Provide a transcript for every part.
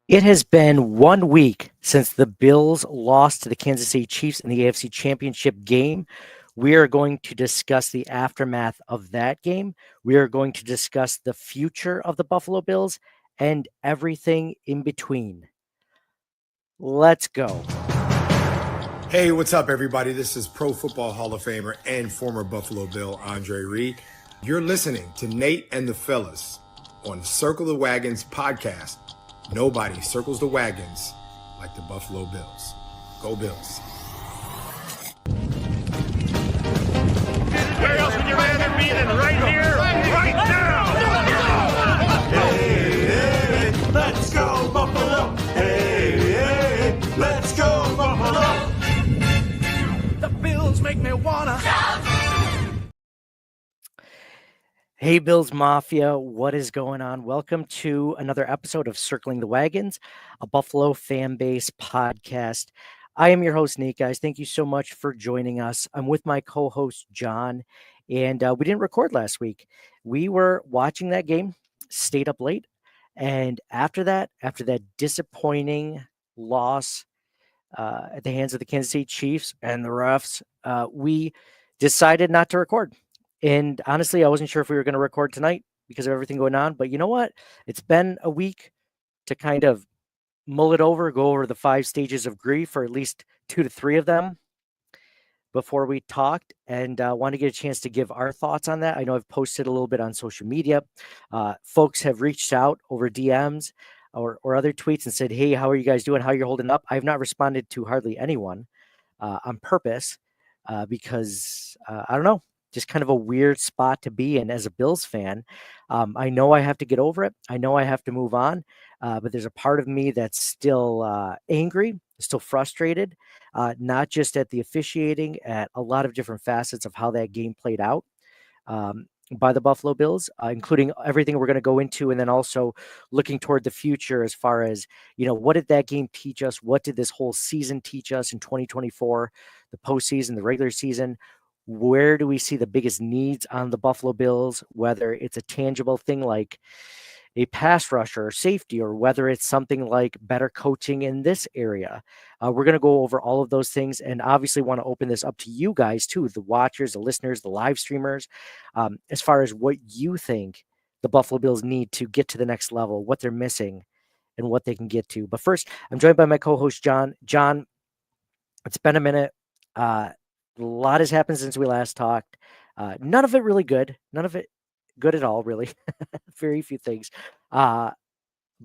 It has been 1 week since the Bills lost to the Kansas City Chiefs in the AFC Championship game. We are going to discuss the aftermath of that game. We are going to discuss the future of the Buffalo Bills and everything in between. Let's go. Hey, what's up, everybody? This is Pro Football Hall of Famer and former Buffalo Bill Andre Reed. You're listening to Nate and the Fellas on Circle the Wagons podcast. Nobody circles the wagons like the Buffalo Bills. Go Bills. Where else would you rather be than right here, right now? Hey, hey, let's go Buffalo. Hey, hey, let's go Buffalo. The Bills make me wanna shout. Hey, Bills Mafia, what is going on? Welcome to another episode of Circling the Wagons, a Buffalo fan base podcast. I am your host, Nate, guys. Thank you so much for joining us. I'm with my co-host, John, and we didn't record last week. We were watching that game, stayed up late, and after that disappointing loss at the hands of the Kansas City Chiefs and the refs, we decided not to record. And honestly, I wasn't sure if we were going to record tonight because of everything going on. But you know what? It's been a week to kind of mull it over, go over the 5 stages of grief, or at least 2 to 3 of them before we talked, and want to get a chance to give our thoughts on that. I know I've posted a little bit on social media. Folks have reached out over DMs or other tweets and said, hey, how are you guys doing? How you're holding up? I have not responded to hardly anyone on purpose because I don't know. Just kind of a weird spot to be in as a Bills fan. I know I have to get over it. I know I have to move on, but there's a part of me that's still angry, still frustrated, not just at the officiating, at a lot of different facets of how that game played out by the Buffalo Bills, including everything we're going to go into, and then also looking toward the future as far as, what did that game teach us? What did this whole season teach us in 2024, the postseason, the regular season? Where do we see the biggest needs on the Buffalo Bills, whether it's a tangible thing like a pass rusher or safety, or whether it's something like better coaching in this area? We're going to go over all of those things, and obviously want to open this up to you guys too, the watchers, the listeners, the live streamers, as far as what you think the Buffalo Bills need to get to the next level, what they're missing, and what they can get to. But first, I'm joined by my co-host, John. John, it's been a minute. A lot has happened since we last talked. None of it really good. None of it good at all, really. Very few things. But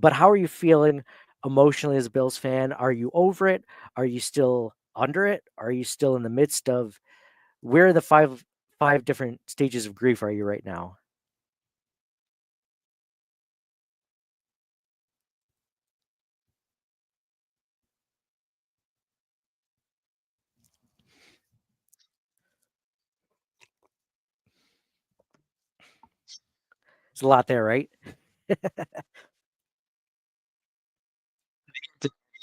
how are you feeling emotionally as a Bills fan? Are you over it? Are you still under it? Are you still in the midst of, where are the five different stages of grief are you right now? It's a lot there, right?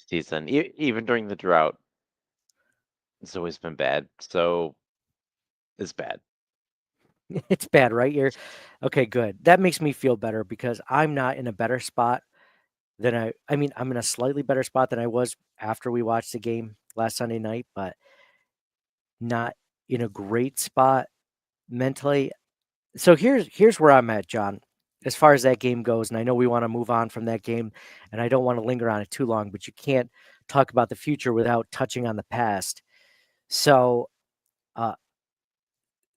Season, even during the drought, it's always been bad. So it's bad. It's bad, right? Okay, good. That makes me feel better because I'm not in a better spot than I'm in a slightly better spot than I was after we watched the game last Sunday night, but not in a great spot mentally. So here's where I'm at, John, as far as that game goes. And I know we want to move on from that game, and I don't want to linger on it too long, but you can't talk about the future without touching on the past. So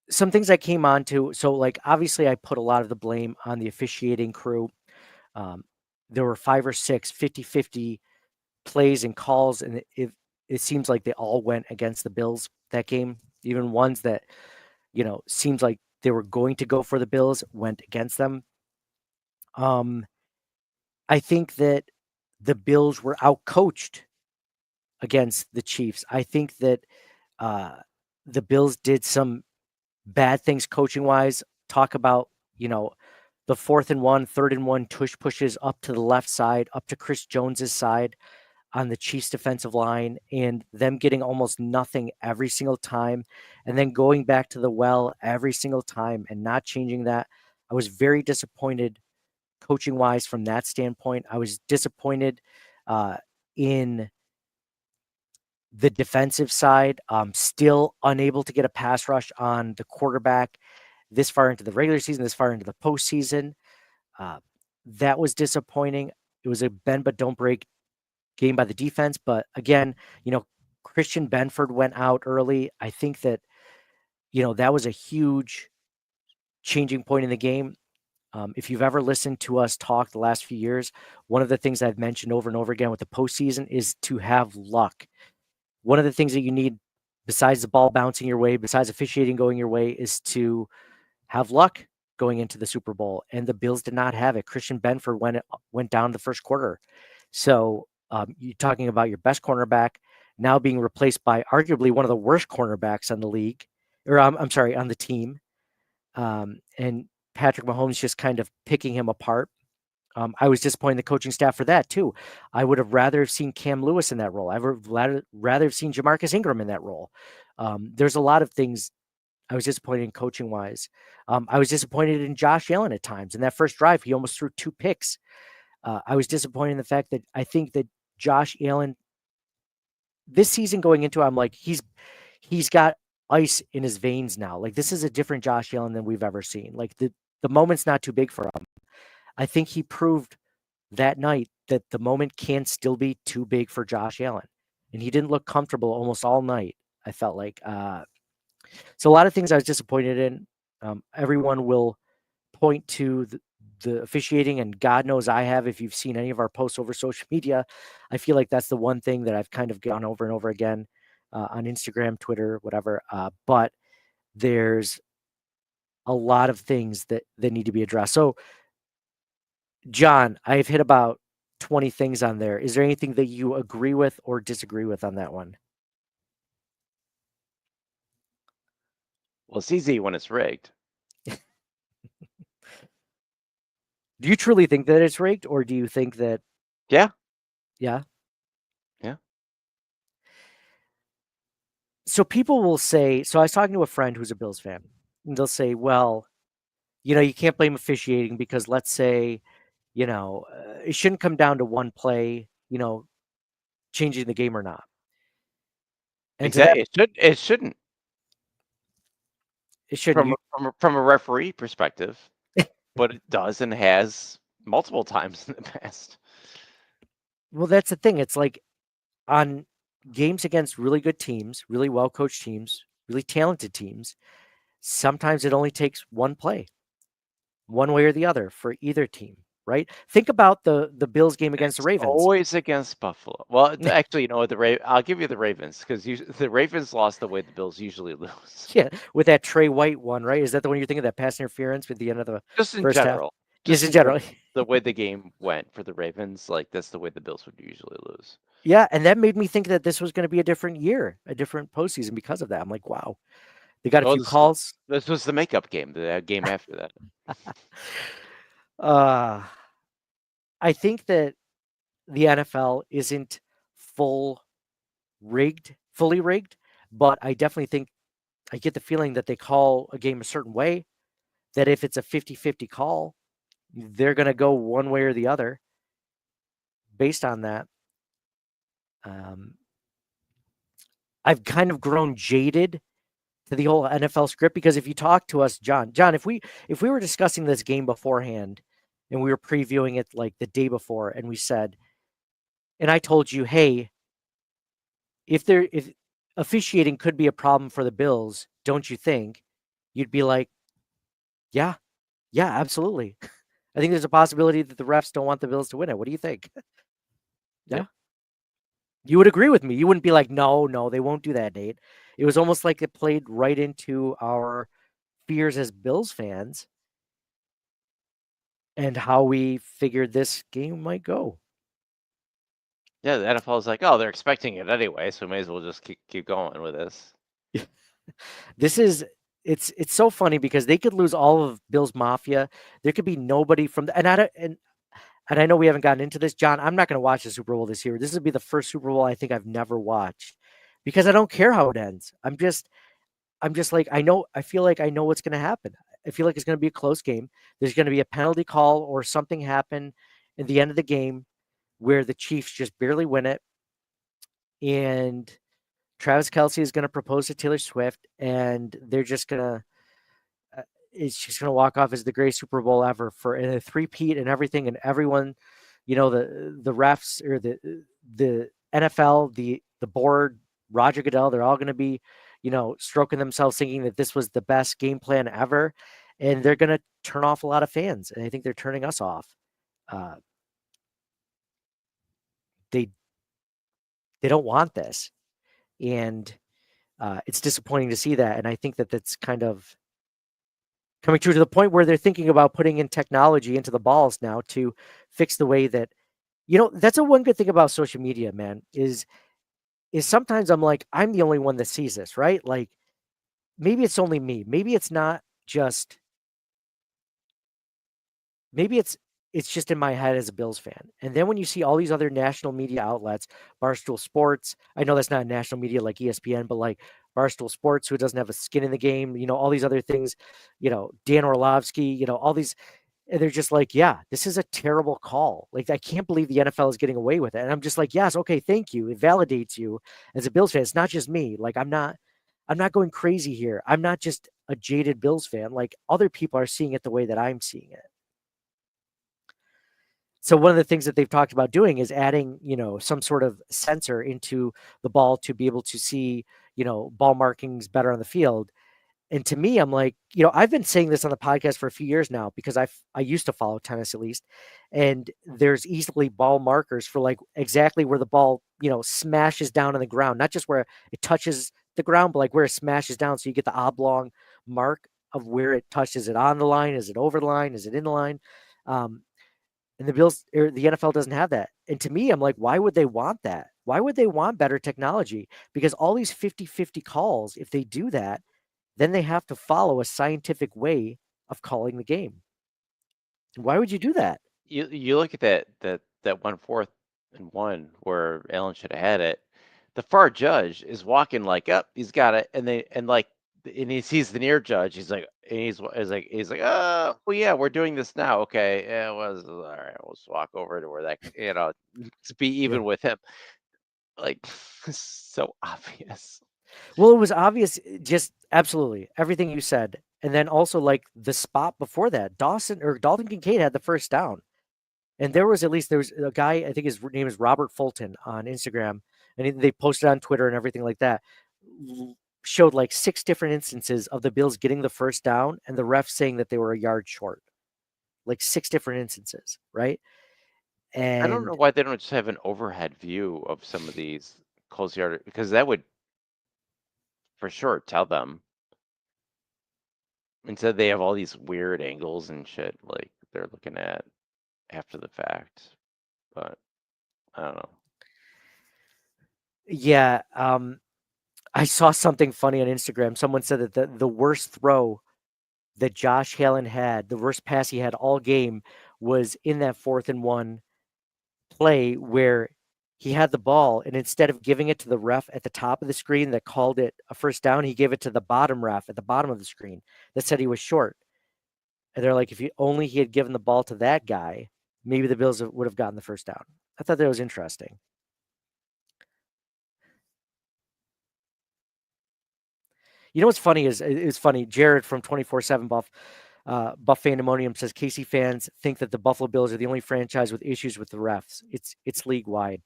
some things I came on to. So, like, obviously I put a lot of the blame on the officiating crew. There were 5 or 6 50-50 plays and calls, and it seems like they all went against the Bills that game. Even ones that, seems like they were going to go for the Bills went against them. I think that the Bills were outcoached against the Chiefs. I think that the Bills did some bad things coaching wise. Talk about, the 4th and 1, 3rd and 1 tush pushes up to the left side, up to Chris Jones's side on the Chiefs defensive line, and them getting almost nothing every single time, and then going back to the well every single time and not changing that. I was very disappointed coaching wise from that standpoint. I was disappointed in the defensive side, still unable to get a pass rush on the quarterback this far into the regular season, this far into the postseason. That was disappointing. It was a bend but don't break game by the defense. But again, Christian Benford went out early. I think that, that was a huge changing point in the game. If you've ever listened to us talk the last few years, one of the things I've mentioned over and over again with the postseason is to have luck. One of the things that you need, besides the ball bouncing your way, besides officiating going your way, is to have luck going into the Super Bowl. And the Bills did not have it. Christian Benford went down the first quarter. So you're talking about your best cornerback now being replaced by arguably one of the worst cornerbacks on the league, or I'm sorry, on the team. And Patrick Mahomes just kind of picking him apart. I was disappointed in the coaching staff for that too. I would have rather seen Cam Lewis in that role. I would rather have seen Jamarcus Ingram in that role. There's a lot of things I was disappointed in coaching wise. I was disappointed in Josh Allen at times. In that first drive, he almost threw 2 picks. I was disappointed in the fact that I think that Josh Allen this season going into, I'm like, he's got ice in his veins now. Like, this is a different Josh Allen than we've ever seen. Like, the moment's not too big for him. I think he proved that night that the moment can still be too big for Josh Allen. And he didn't look comfortable almost all night, I felt like. So a lot of things I was disappointed in. Everyone will point to the officiating, and God knows I have. If you've seen any of our posts over social media, I feel like that's the one thing that I've kind of gone over and over again on Instagram, Twitter, whatever. But there's a lot of things that need to be addressed. So, John, I've hit about 20 things on there. Is there anything that you agree with or disagree with on that one? Well, it's easy when it's rigged. Do you truly think that it's rigged, or do you think that? Yeah. Yeah. Yeah. So people will say, so I was talking to a friend who's a Bills fan, and they'll say, well, you can't blame officiating because let's say, it shouldn't come down to one play, changing the game or not. And Exactly. It shouldn't. It shouldn't. From a referee perspective, but it does and has multiple times in the past. Well, that's the thing. It's like on games against really good teams, really well-coached teams, really talented teams, sometimes it only takes one play, one way or the other for either team, right? Think about the Bills game against the Ravens. Always against Buffalo. Well, actually, I'll give you the Ravens because the Ravens lost the way the Bills usually lose. Yeah, with that Trey White one, right? Is that the one you're thinking, that pass interference at the end of the just in first general? Half? Just in general. The way the game went for the Ravens, like that's the way the Bills would usually lose. Yeah, and that made me think that this was going to be a different year, a different postseason because of that. I'm like, wow, they got a few calls. This was the makeup game, the game after that. I think that the NFL isn't fully rigged, but I definitely think I get the feeling that they call a game a certain way, that if it's a 50-50 call, they're going to go one way or the other based on that. I've kind of grown jaded to the whole NFL script because if you talk to us, John, if we were discussing this game beforehand and we were previewing it like the day before and we said, and I told you, hey, if officiating could be a problem for the Bills, don't you think? You'd be like, yeah, absolutely. I think there's a possibility that the refs don't want the Bills to win it. What do you think? Yeah. You would agree with me. You wouldn't be like, no, they won't do that, Nate. It was almost like it played right into our fears as Bills fans and how we figured this game might go. Yeah, the NFL is like, oh, they're expecting it anyway, so we may as well just keep going with this. It's so funny because they could lose all of Bills Mafia. There could be nobody from the, and I know we haven't gotten into this, John. I'm not going to watch the Super Bowl this year. This would be the first Super Bowl I think I've never watched because I don't care how it ends. I'm just like, I feel like I know what's going to happen. I feel like it's going to be a close game. There's going to be a penalty call or something happen at the end of the game where the Chiefs just barely win it, and Travis Kelce is going to propose to Taylor Swift, and they're just going to it's just going to walk off as the greatest Super Bowl ever for a three-peat and everything, and everyone, the refs or the NFL, the board, Roger Goodell, they're all going to be, stroking themselves, thinking that this was the best game plan ever, and they're going to turn off a lot of fans, and I think they're turning us off. Uh, they they don't want this, and it's disappointing to see that, and I think that that's kind of coming true to the point where they're thinking about putting in technology into the balls now to fix the way that that's a one good thing about social media, man, is sometimes I'm like, I'm the only one that sees this, right? Like maybe it's only me. Maybe it's not just maybe it's just in my head as a Bills fan. And then when you see all these other national media outlets, Barstool Sports, I know that's not national media like ESPN, but like Barstool Sports, who doesn't have a skin in the game, all these other things, Dan Orlovsky, all these, and they're just like, yeah, this is a terrible call. Like, I can't believe the NFL is getting away with it. And I'm just like, yes, okay, thank you. It validates you as a Bills fan. It's not just me. Like, I'm not going crazy here. I'm not just a jaded Bills fan. Like, other people are seeing it the way that I'm seeing it. So one of the things that they've talked about doing is adding, some sort of sensor into the ball to be able to see, ball markings better on the field. And to me, I'm like, I've been saying this on the podcast for a few years now because I used to follow tennis at least, and there's easily ball markers for like exactly where the ball, smashes down on the ground, not just where it touches the ground, but like where it smashes down. So you get the oblong mark of where it touches. Is it on the line? Is it over the line? Is it in the line? And the Bills or the NFL doesn't have that. And to me, I'm like, why would they want that? Why would they want better technology? Because all these 50-50 calls, if they do that, then they have to follow a scientific way of calling the game. Why would you do that? You look at that 1/4 and 1 where Allen should have had it. The far judge is walking like up, he's got it, and he sees the near judge. He's like, oh well, yeah, we're doing this now. Okay, yeah, it was all right. We'll just walk over to where that to be even Yeah. with him. Like so obvious. Well, it was obvious, just absolutely everything you said. And then also like the spot before that, Dalton Kincaid had the first down. And there was a guy, I think his name is Robert Fulton on Instagram, and they posted on Twitter and everything like that, showed like 6 different instances of the Bills getting the first down and the ref saying that they were a yard short. Like 6 different instances, right? I don't know And why they don't just have an overhead view of some of these close yard, because that would for sure tell them. Instead, they have all these weird angles and shit like they're looking at after the fact. But I don't know. yeah, I saw something funny on Instagram. Someone said that the worst throw that Josh Allen had, the worst pass he had all game, was in that 4th and 1 play where he had the ball, and instead of giving it to the ref at the top of the screen that called it a first down, he gave it to the bottom ref at the bottom of the screen that said he was short. And they're like, if he had given the ball to that guy, maybe the Bills would have gotten the first down. I thought that was interesting. What's funny is it's funny. Jared from 24/7 Buff Fandemonium says KC fans think that the Buffalo Bills are the only franchise with issues with the refs. It's league wide.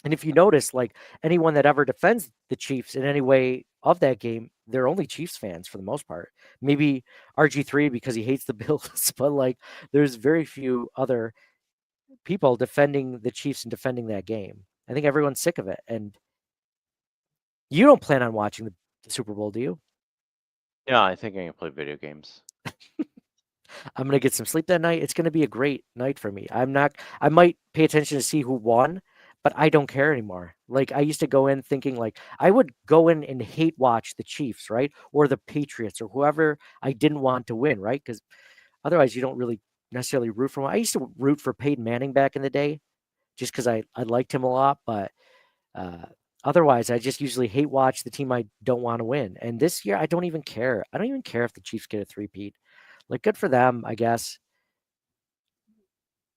And if you notice, like anyone that ever defends the Chiefs in any way of that game, they're only Chiefs fans for the most part. Maybe RG3 because he hates the Bills, but like there's very few other people defending the Chiefs and defending that game. I think everyone's sick of it. And you don't plan on watching the Super Bowl, do you? Yeah, I think I can play video games. I'm going to get some sleep that night. It's going to be a great night for me. I might pay attention to see who won, but I don't care anymore. Like I used to go in thinking like I would go in and hate watch the Chiefs, right? Or the Patriots or whoever I didn't want to win, right? Because otherwise you don't really necessarily root for one. I used to root for Peyton Manning back in the day just because I liked him a lot, but otherwise I just usually hate watch the team I don't want to win. And this year I don't even care. I don't even care if the Chiefs get a three-peat. Like good for them, I guess.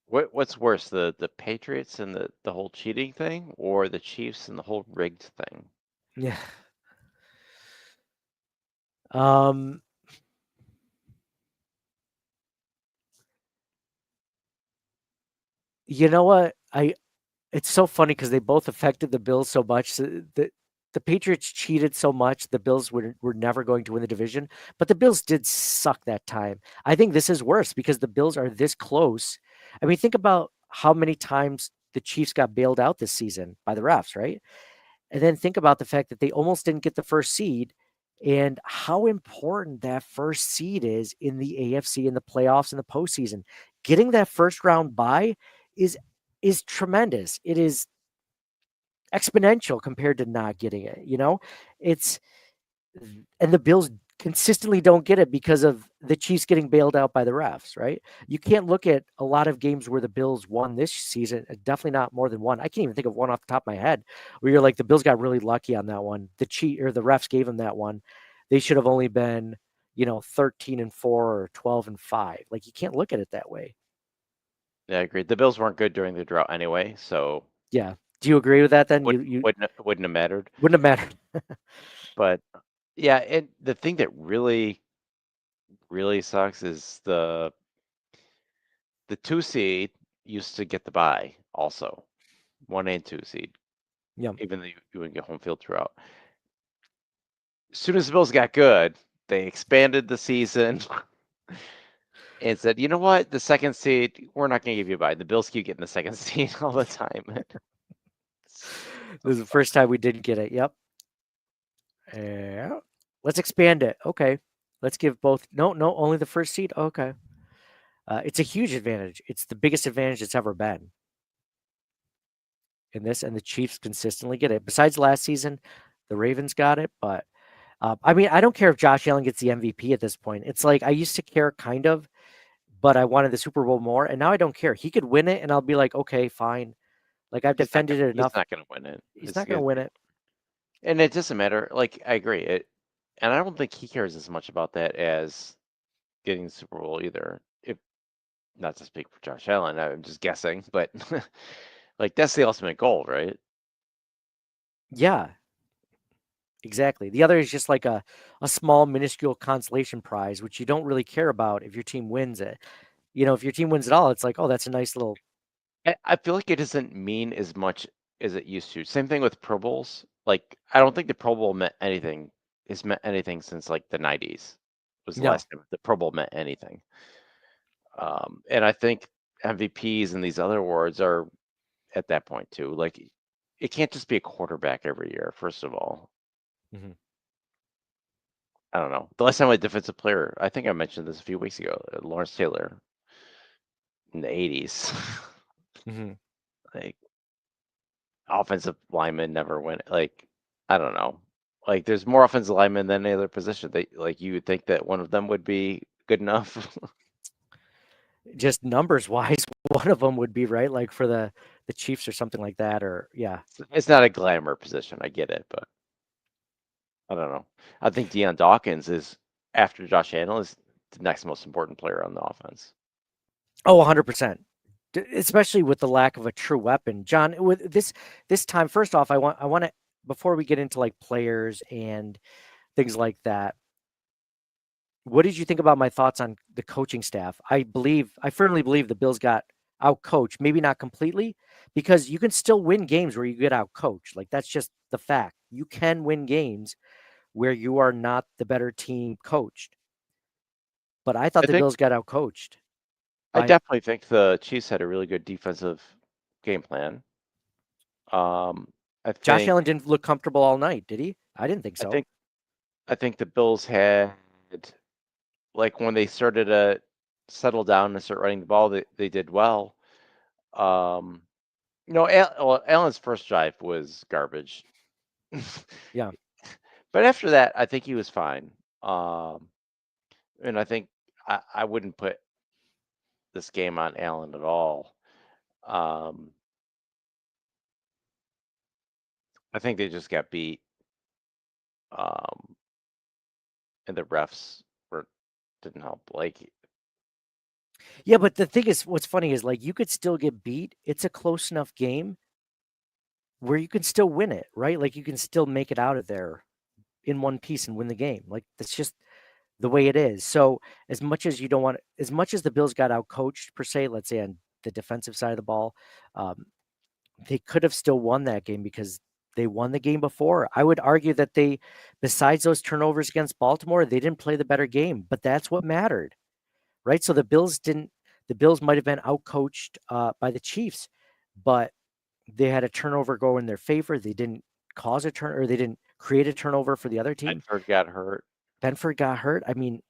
What's worse, the Patriots and the whole cheating thing, or the Chiefs and the whole rigged thing? Yeah. Um, you know what? It's so funny because they both affected the Bills so much. The Patriots cheated so much, the Bills were never going to win the division. But the Bills did suck that time. I think this is worse because the Bills are this close. I mean, think about how many times the Chiefs got bailed out this season by the refs, right? And then think about the fact that they almost didn't get the first seed and how important that first seed is in the AFC in the playoffs and the postseason. Getting that first round bye is is tremendous. It is exponential compared to not getting it, you know? It's and the Bills consistently don't get it because of the Chiefs getting bailed out by the refs, right? You can't look at a lot of games where the Bills won this season, definitely not more than one. I can't even think of one off the top of my head where you're like the Bills got really lucky on that one. The refs gave them that one. They should have only been, 13-4 or 12-5. Like you can't look at it that way. Yeah, I agree. The Bills weren't good during the drought anyway, so Yeah. Do you agree with that then? wouldn't You wouldn't have mattered. wouldn't have mattered. But yeah, and the thing that really sucks is the 2 seed used to get the bye also, 1 and 2 seed, Yeah. even though you wouldn't get home field throughout. As soon as the Bills got good, they expanded the season and said, "You know what? The 2nd seed, we're not gonna give you a bye." The Bills keep getting the 2nd seed all the time. This is the first time we didn't get it. Yep. Yeah. Let's expand it. Okay. Let's give both. No, no, only the first seed. Okay. It's a huge advantage. It's the biggest advantage it's ever been in this, and the Chiefs consistently get it. Besides last season, the Ravens got it, but I mean, I don't care if Josh Allen gets the MVP at this point. It's like I used to care kind of, but I wanted the Super Bowl more, and now I don't care. He could win it, and I'll be like, okay, fine. Like I've defended it He's enough. not gonna win it. He's not going to win it. And it doesn't matter. Like, I agree. And I don't think he cares as much about that as getting the Super Bowl either. If not to speak for Josh Allen, I'm just guessing, but like that's the ultimate goal, right? Yeah, exactly. The other is just like a small minuscule consolation prize, which you don't really care about if your team wins it. If your team wins it all, it's like, oh, that's a nice little. I feel like it doesn't mean as much as it used to. Same thing with Pro Bowls. Like, I don't think the Pro Bowl meant anything. It's meant anything since like the '90s was the No. last time the Pro Bowl meant anything. And I think MVPs and these other awards are at that point too. Like, it can't just be a quarterback every year. First of all, Hmm. I don't know. The last time I had defensive player, I think I mentioned this a few weeks ago, Lawrence Taylor in the '80s. Hmm. Like, offensive linemen never win. Like, I don't know. Like, there's more offensive linemen than any other position. Like, you would think that one of them would be good enough. Just numbers wise, one of them would be right, like for the Chiefs or something like that, or yeah. It's not a glamour position. I get it, but I don't know. I think Deion Dawkins is, after Josh Allen, is the next most important player on the offense. Oh, 100%. Especially with the lack of a true weapon. John, with this time, first off, I want to before we get into like players and things like that, what did you think about my thoughts on the coaching staff? I firmly believe the Bills got out coached, maybe not completely, because you can still win games where you get out coached. Like that's just the fact. You can win games where you are not the better team coached. But I thought I the think Bills got out coached I by definitely think the Chiefs had a really good defensive game plan. I Josh think Allen didn't look comfortable all night, did he? I didn't think I so. think I think the Bills had, like, when they started to settle down and start running the ball, they did well. Um, Allen's first drive was garbage. Yeah. But after that, I think he was fine. And I think I wouldn't put this game on Allen at all. Um, I think they just got beat. And the refs were didn't help. Like, Yeah, but the thing is, what's funny is like you could still get beat. It's a close enough game where you can still win it, right? Like you can still make it out of there in one piece and win the game. Like that's just the way it is. So as much as you don't want, as much as the Bills got out coached per se, let's say on the defensive side of the ball, um, they could have still won that game because they won the game before. I would argue that they, besides those turnovers against Baltimore, they didn't play the better game, but that's what mattered, right? So the Bills didn't. The Bills might have been outcoached by the Chiefs, but they had a turnover go in their favor. They didn't cause a turn, or they didn't create a turnover for the other team. Benford got hurt. Benford got hurt. You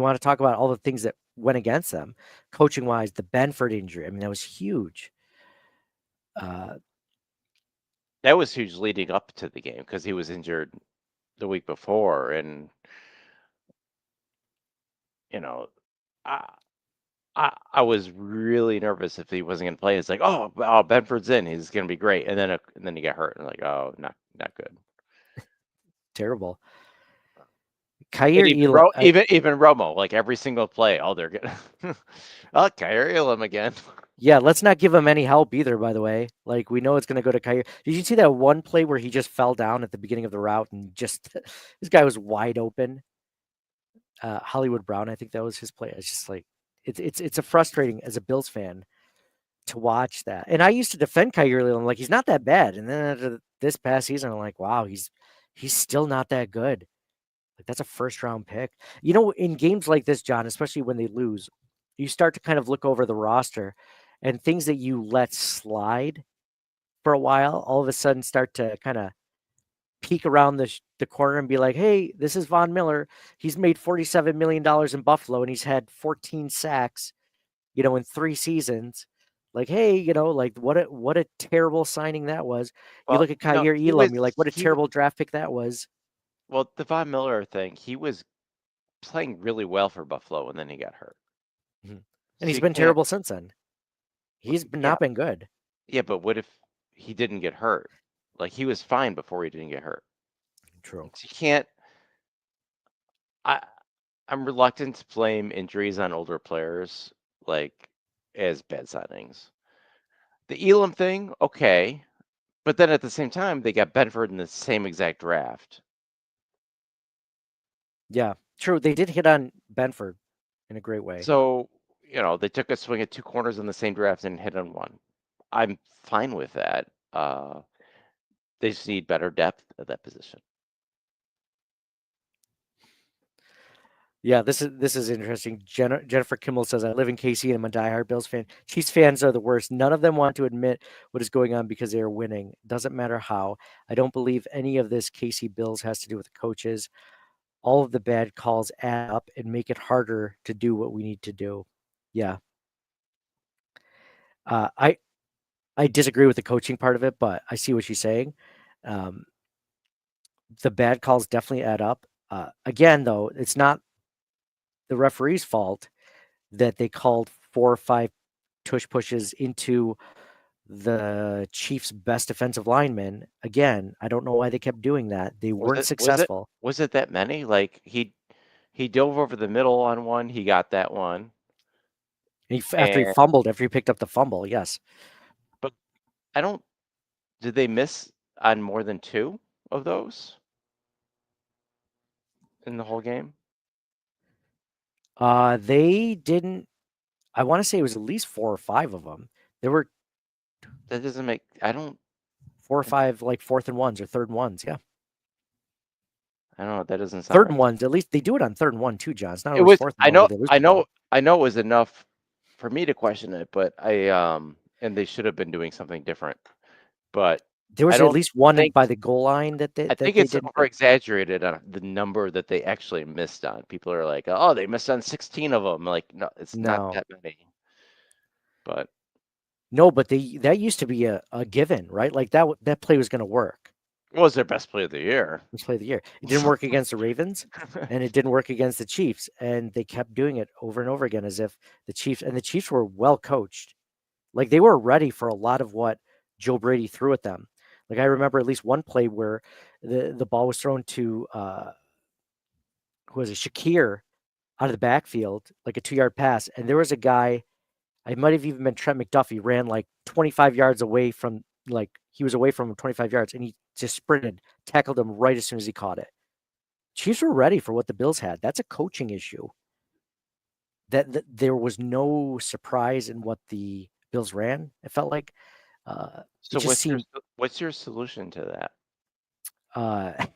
want to talk about all the things that went against them, coaching wise. The Benford injury. That was huge. That was huge leading up to the game because he was injured the week before, and you know, I I was really nervous if he wasn't going to play. It's like, oh, Benford's in, he's going to be great, and then he got hurt, and like, oh, not good. Terrible. And Kaiir even Elam. even Romo, like every single play, oh, they're good. Oh, Kaiir Elam again. Yeah, let's not give him any help either, by the way. Like, we know it's going to go to Kaiir. Did you see that one play where he just fell down at the beginning of the route and just this guy was wide open? Hollywood Brown, I think that was his play. It's just like it's a frustrating as a Bills fan to watch that. And I used to defend Kaiir Elam, like he's not that bad. And then after this past season, I'm like, wow, he's still not that good. Like that's a first round pick. In games like this, John, especially when they lose, you start to kind of look over the roster and things that you let slide for a while, all of a sudden start to kind of peek around the corner and be like, hey, this is Von Miller. He's made $47 million in Buffalo and he's had 14 sacks, in 3 seasons. Like, hey, like what a terrible signing that was. You Well, look at Kaiir Elam, you're like, what a he was terrible draft pick that was. well, the Von Miller thing. He was playing really well for Buffalo, and then he got hurt. Mhm. And So he's you been can't. terrible since then. He's Yeah, not been good. yeah, but what if he didn't get hurt? Like he was fine before he didn't get hurt. True. So you can't. I I'm reluctant to blame injuries on older players, like as bad signings. The Elam thing, okay, but then at the same time, they got Benford in the same exact draft. Yeah, true. They did hit on Benford in a great way. So, they took a swing at 2 corners in the same draft and hit on one. I'm fine with that. They just need better depth at that position. Yeah, this is interesting. Jennifer Kimmel says, I live in KC and I'm a diehard Bills fan. Chiefs fans are the worst. None of them want to admit what is going on because they are winning. Doesn't matter how. I don't believe any of this KC Bills has to do with the coaches. All of the bad calls add up and make it harder to do what we need to do. Yeah. I disagree with the coaching part of it, but I see what she's saying. Um, the bad calls definitely add up. Again, though, it's not the referee's fault that they called 4 or 5 tush pushes into the Chiefs' best defensive lineman. Again, I don't know why they kept doing that. They Was weren't it was it successful. was it that many? Like he dove over the middle on one, he got that one. After he And fumbled, after he picked up the fumble, yes. but I don't did they miss on more than 2 of those in the whole game? They didn't. I want to say it was at least 4 or 5 of them. There were That doesn't make I don't 4 or 5 like 4th and 1s or 3rd and 1s. Yeah. I don't know, that doesn't sound 3rd right. and 1s. At least they do it on 3rd and 1 too, John. It's not It always was 4th and I 1 where know they lose I the ball. know I know it was enough for me to question it, but and they should have been doing something different. But There I was at don't least one think by the goal line that I they think it's didn't over exaggerated on the number that they actually missed on. People are like, "Oh, they missed on 16 of them." Like, no, it's not No. that many. But No, but that used to be a given, right? Like that play was going to work. it was their best play of the year. Let's play of the year. It didn't work against the Ravens, and it didn't work against the Chiefs, and they kept doing it over and over again as if the Chiefs were well coached. Like they were ready for a lot of what Joe Brady threw at them. Like I remember at least one play where the ball was thrown to who was it, Shakir out of the backfield, like a 2-yard pass, and there was a guy, it might have even been Trent McDuffie, ran like 25 yards away from, like he was away from him 25 yards, and he just sprinted, tackled him right as soon as he caught it. Chiefs were ready for what the Bills had. That's a coaching issue. That there was no surprise in what the Bills ran. It felt like it So just seemed what's your solution to that?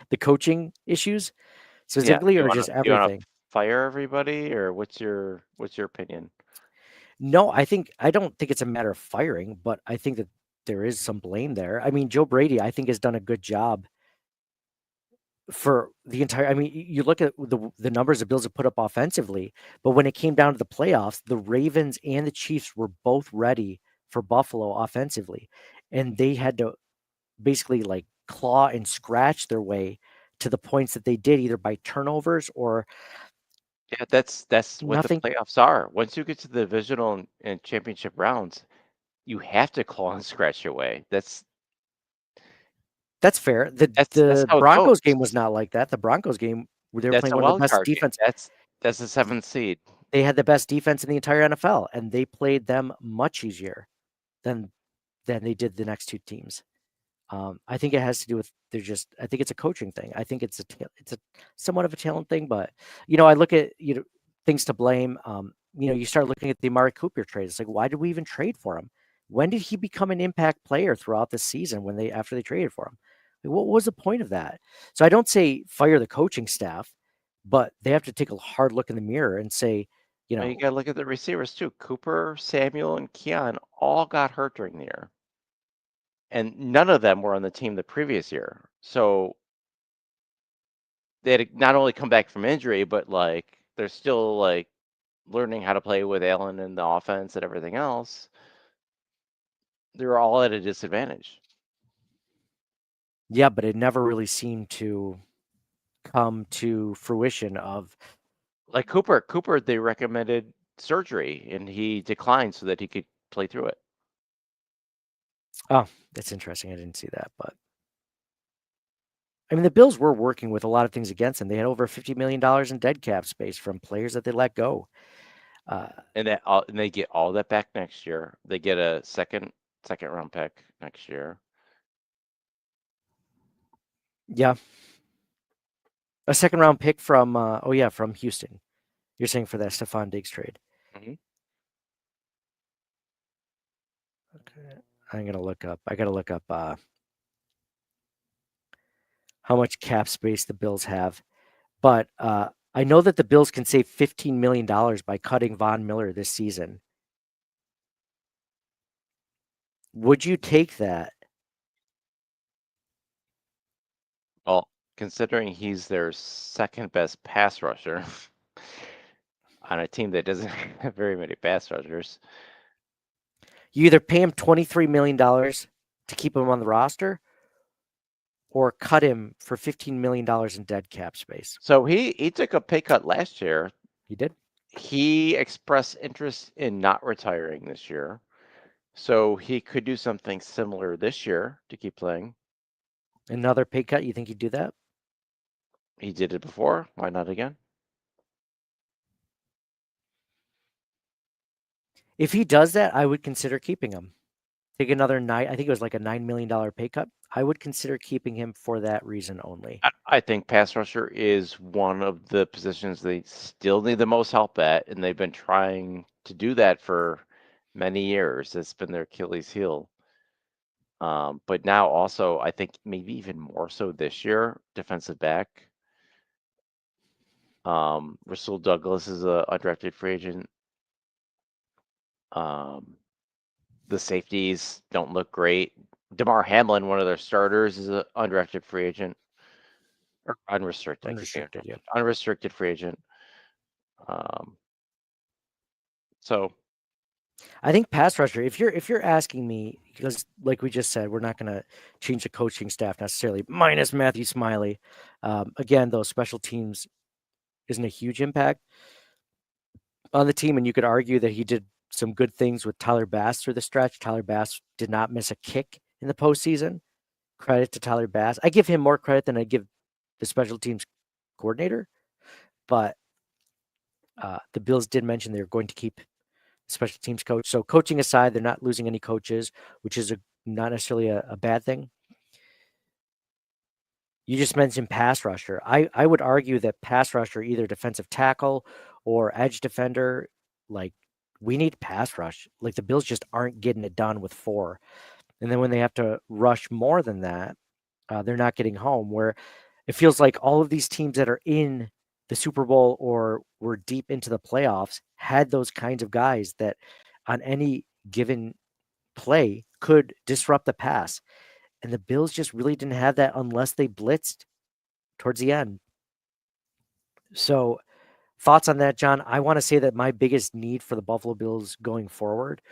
the coaching issues Yeah, specifically, you or wanna just you wanna everything. fire everybody, or what's your opinion? No, I don't think it's a matter of firing, but I think that there is some blame there. I mean, Joe Brady, I think, has done a good job for the entire. I mean, you look at the numbers the Bills have put up offensively, but when it came down to the playoffs, the Ravens and the Chiefs were both ready for Buffalo offensively, and they had to basically like claw and scratch their way to the points that they did, either by turnovers or Yeah, that's what the nothing. playoffs are. Once you get to the divisional and championship rounds, you have to claw and scratch your way. That's fair. The That's the how it Broncos game was goes. not like that. The Broncos game, where they were That's playing a one of the wild best card game. defense. That's the 7th seed. They had the best defense in the entire NFL, and they played them much easier than they did the next two teams. I think it has to do with I think it's a coaching thing. I think it's a somewhat of a talent thing, but I look at things to blame. You start looking at the Amari Cooper trade. It's like, why did we even trade for him? When did he become an impact player throughout the season after they traded for him? Like, what was the point of that? So I don't say fire the coaching staff, but they have to take a hard look in the mirror and say, Well, you gotta look at the receivers too. Cooper, Samuel, and Keon all got hurt during the year, and none of them were on the team the previous year. So they had to not only come back from injury, but like they're still like learning how to play with Allen and the offense and everything else. They're all at a disadvantage. yeah, but it never really seemed to come to fruition of. Like Cooper, they recommended surgery, and he declined so that he could play through it. Oh, that's interesting. I didn't see that, but I mean, the Bills were working with a lot of things against them. They had over $50 million in dead cap space from players that they let go. And they get all that back next year. They get a second round pick next year. Yeah. A second round pick from, from Houston. You're saying for that Stephon Diggs trade. Mhm. Okay. I got to look up how much cap space the Bills have. But I know that the Bills can save $15 million by cutting Von Miller this season. Would you take that? Well, considering he's their second best pass rusher on a team that doesn't have very many pass rushers. You either pay him $23 million to keep him on the roster, or cut him for $15 million in dead cap space. So he took a pay cut last year. He did. He expressed interest in not retiring this year. So he could do something similar this year to keep playing. Another pay cut, you think he'd do that? He did it before. Why not again? If he does that, I would consider keeping him. Take another I think it was like a $9 million pay cut. I would consider keeping him for that reason only. I think pass rusher is one of the positions they still need the most help at, and they've been trying to do that for many years. It's been their Achilles heel. But now also, I think maybe even more so this year, defensive back. Rasul Douglas is a undrafted free agent. The safeties don't look great. Damar Hamlin, one of their starters, is an undrafted free agent. Or unrestricted. Unrestricted, yeah. Unrestricted free agent. So I think pass rusher, if you're asking me, because like we just said, we're not going to change the coaching staff necessarily, minus Matthew Smiley. Again, though, special teams isn't a huge impact on the team, and you could argue that he did some good things with Tyler Bass through the stretch. Tyler Bass did not miss a kick in the postseason. Credit to Tyler Bass. I give him more credit than I give the special teams coordinator, but The Bills did mention they're going to keep special teams coach. So coaching aside, they're not losing any coaches, which is not necessarily a bad thing. You just mentioned pass rusher. I would argue that pass rusher, either defensive tackle or edge defender, like we need pass rush. Like the Bills just aren't getting it done with 4. And then when they have to rush more than that, they're not getting home. Where it feels like all of these teams that are in the Super Bowl or were deep into the playoffs had those kinds of guys that on any given play could disrupt the pass. And the Bills just really didn't have that unless they blitzed towards the end. So, thoughts on that, John? I want to say that my biggest need for the Buffalo Bills going forward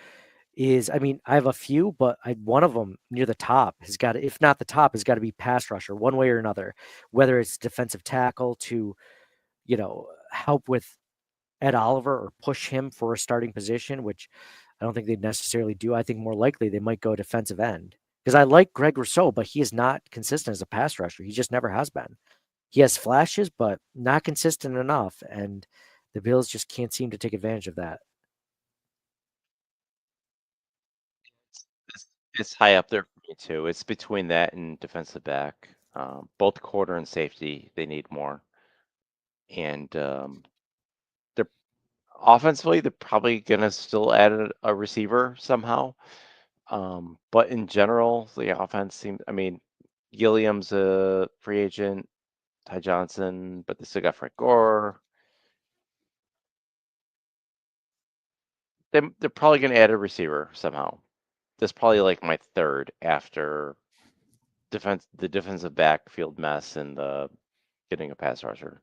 is, I mean, I have a few, but one of them near the top has got to, if not the top, has got to be pass rusher, one way or another, whether it's defensive tackle to, help with Ed Oliver or push him for a starting position, which I don't think they'd necessarily do. I think more likely they might go defensive end because I like Greg Rousseau, but he is not consistent as a pass rusher. He just never has been. He has flashes, but not consistent enough, and the Bills just can't seem to take advantage of that. It's high up there for me too. It's between that and defensive back. Both quarter and safety, they need more. And they're offensively, they're probably gonna still add a receiver somehow. But in general, the offense seems. I mean, Gilliam's a free agent, Ty Johnson, but they still got Frank Gore. They're probably gonna add a receiver somehow. That's probably like my third after the defensive backfield mess and the getting a pass rusher.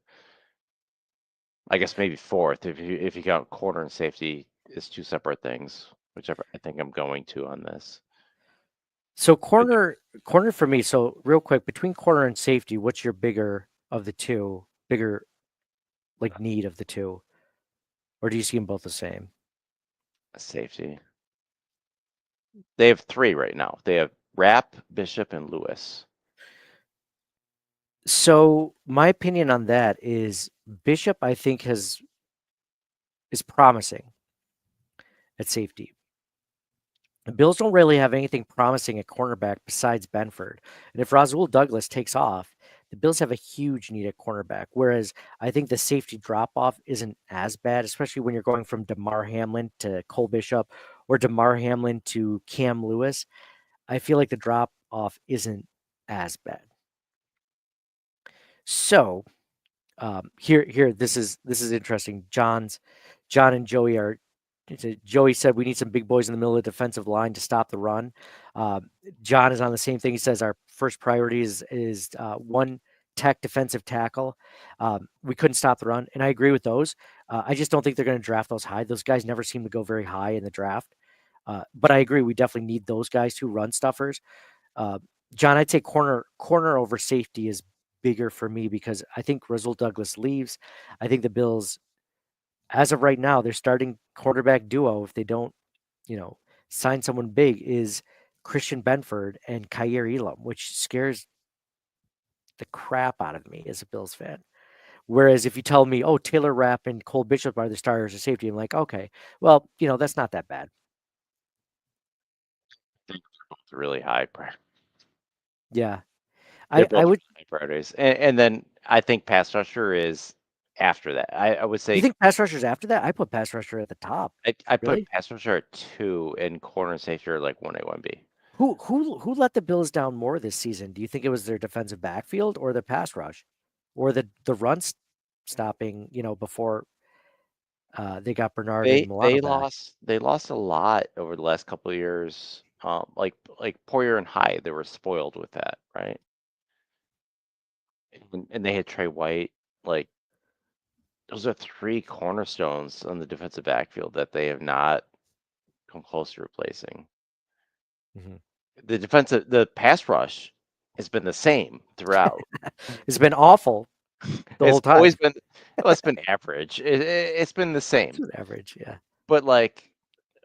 I guess maybe fourth if you count corner and safety is 2 separate things, whichever I think I'm going to on this. So corner for me. So real quick, between corner and safety, what's your bigger of the two? Bigger like need of the two, or do you see them both the same? Safety. They have 3 right now. They have Rapp, Bishop, and Lewis. So my opinion on that is Bishop, I think, is promising at safety. The Bills don't really have anything promising at cornerback besides Benford. And if Rasul Douglas takes off, the Bills have a huge need at cornerback. Whereas I think the safety drop off isn't as bad, especially when you're going from DeMar Hamlin to Cole Bishop or DeMar Hamlin to Cam Lewis. I feel like the drop off isn't as bad. So here, this is interesting. John and Joey are. Joey said we need some big boys in the middle of the defensive line to stop the run. John is on the same thing. He says our first priority is one tech defensive tackle. We couldn't stop the run, and I agree with those. I just don't think they're going to draft those high. Those guys never seem to go very high in the draft. But I agree, we definitely need those guys to run stuffers. John, I'd say corner over safety is bigger for me because I think Rasul Douglas leaves. I think the Bills, as of right now, their starting quarterback duo, if they don't, sign someone big, is Christian Benford and Kaiir Elam, which scares the crap out of me as a Bills fan. Whereas if you tell me, oh, Taylor Rapp and Cole Bishop are the starters of safety, I'm like, okay, well, that's not that bad. Really high. Yeah. They're I both would. high priorities. And then I think pass rusher is after that. I would say You think pass rushers after that? I put pass rusher at the top. I put Really? pass rusher at 2 and corner and safety are like 1A, 1B. Who let the Bills down more this season? Do you think it was their defensive backfield or the pass rush, or the run stopping? Before they got Bernard and Milano back. They lost a lot over the last couple of years. Like Poyer and Hyde, they were spoiled with that, right? And they had Trey White. Like those are 3 cornerstones on the defensive backfield that they have not come close to replacing. Mhm. The pass rush has been the same throughout. It's been awful the whole It's time. always been, well, it's been average. It's been the same. It's average, yeah. But like